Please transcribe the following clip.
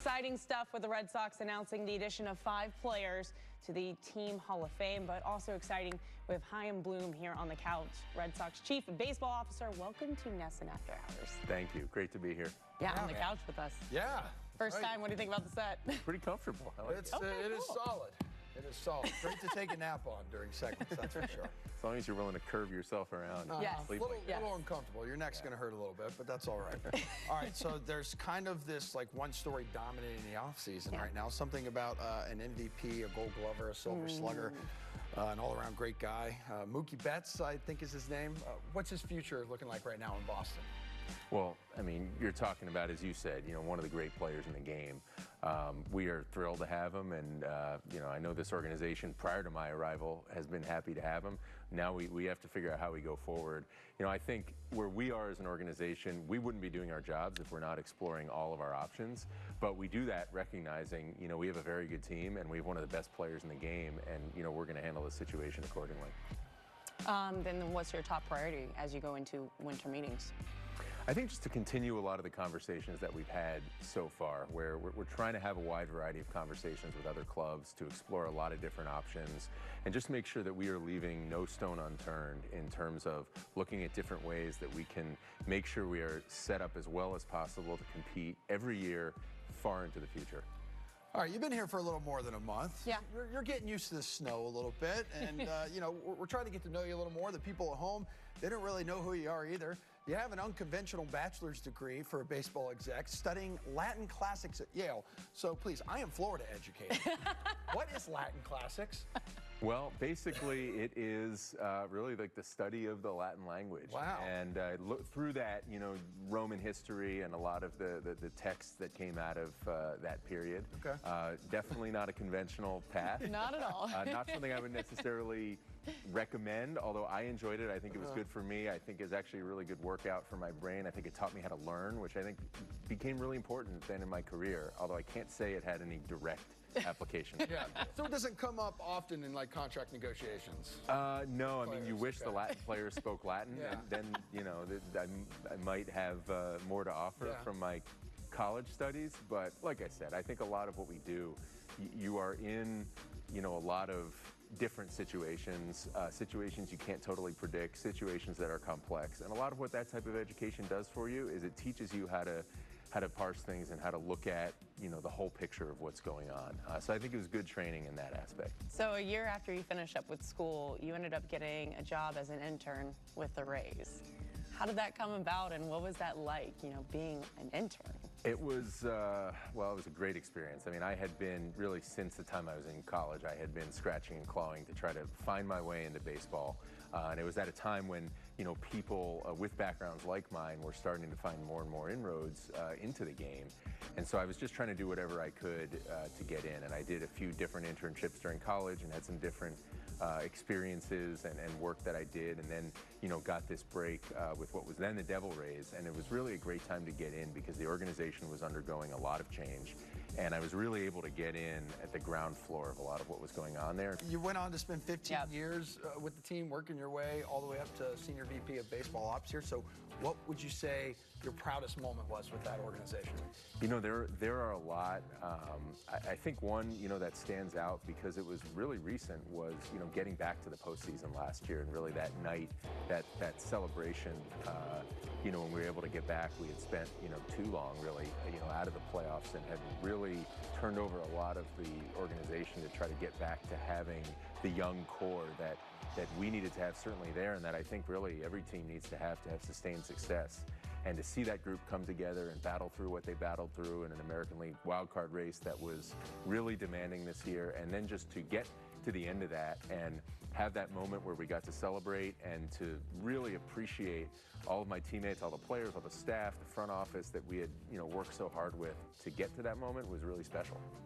Exciting stuff with the Red Sox announcing the addition of 5 players to the Team Hall of Fame, but also exciting with Chaim Bloom here on the couch. Red Sox Chief Baseball Officer, welcome to NESN After Hours. Thank you. Great to be here. Yeah, on the couch with us. Yeah. First time, what do you think about the set? Pretty comfortable. I like it. It is solid. It is solid. Great to take a nap on during segments, that's for sure. As long as you're willing to curve yourself around. Yes. A little uncomfortable. Your neck's going to hurt a little bit, but that's all right. All right, so there's kind of this like one story dominating the offseason right now. Something about an MVP, a Gold Glover, a Silver Slugger, an all-around great guy. Mookie Betts, I think is his name. What's his future looking like right now in Boston? Well, I mean, you're talking about, as you said, one of the great players in the game. We are thrilled to have him, and I know this organization prior to my arrival has been happy to have him. Now we have to figure out how we go forward. I think where we are as an organization, we wouldn't be doing our jobs if we're not exploring all of our options. But we do that recognizing, we have a very good team and we have one of the best players in the game, and we're going to handle the situation accordingly. Then what's your top priority as you go into winter meetings? I think just to continue a lot of the conversations that we've had so far, where we're trying to have a wide variety of conversations with other clubs to explore a lot of different options and just make sure that we are leaving no stone unturned in terms of looking at different ways that we can make sure we are set up as well as possible to compete every year far into the future. All right, you've been here for a little more than a month. Yeah. You're getting used to the snow a little bit, and we're trying to get to know you a little more. The people at home, they don't really know who you are either. You have an unconventional bachelor's degree for a baseball exec, studying Latin classics at Yale. So please, I am Florida educated. What is Latin classics? Well, basically, it is really like the study of the Latin language. Wow. And look through that, Roman history and a lot of the texts that came out of that period. Okay. Definitely not a conventional path. Not at all. Not something I would necessarily recommend, although I enjoyed it. I think it was good for me. I think it's actually a really good workout for my brain. I think it taught me how to learn, which I think became really important then in my career, although I can't say it had any direct application. Yeah. So it doesn't come up often in like contract negotiations? No, I mean, you wish the Latin players spoke Latin, Yeah. and then, I might have more to offer from my college studies, but like I said, I think a lot of what we do, you are in, a lot of different situations, situations you can't totally predict, situations that are complex, and a lot of what that type of education does for you is it teaches you how to parse things and how to look at, the whole picture of what's going on. So I think it was good training in that aspect. So a year after you finished up with school, you ended up getting a job as an intern with the Rays. How did that come about, and what was that like, being an intern? It was, well, it was a great experience. I mean, I had been really, since the time I was in college, I had been scratching and clawing to try to find my way into baseball. And it was at a time when, people with backgrounds like mine were starting to find more and more inroads into the game. And so I was just trying to do whatever I could to get in. And I did a few different internships during college and had some different experiences and work that I did, and then got this break with what was then the Devil Rays, and it was really a great time to get in because the organization was undergoing a lot of change, and I was really able to get in at the ground floor of a lot of what was going on there. You went on to spend 15 years with the team, working your way all the way up to Senior VP of Baseball Ops here. So what would you say your proudest moment was with that organization? There are a lot. I think one, that stands out because it was really recent was, getting back to the postseason last year, and really that night, that celebration, when we were able to get back, we had spent, too long really, out of the playoffs and had really turned over a lot of the organization to try to get back to having the young core that we needed to have certainly there, and that I think really every team needs to have sustained success. And to see that group come together and battle through what they battled through in an American League wildcard race that was really demanding this year, and then just to get to the end of that and have that moment where we got to celebrate and to really appreciate all of my teammates, all the players, all the staff, the front office that we had, worked so hard with to get to that moment was really special.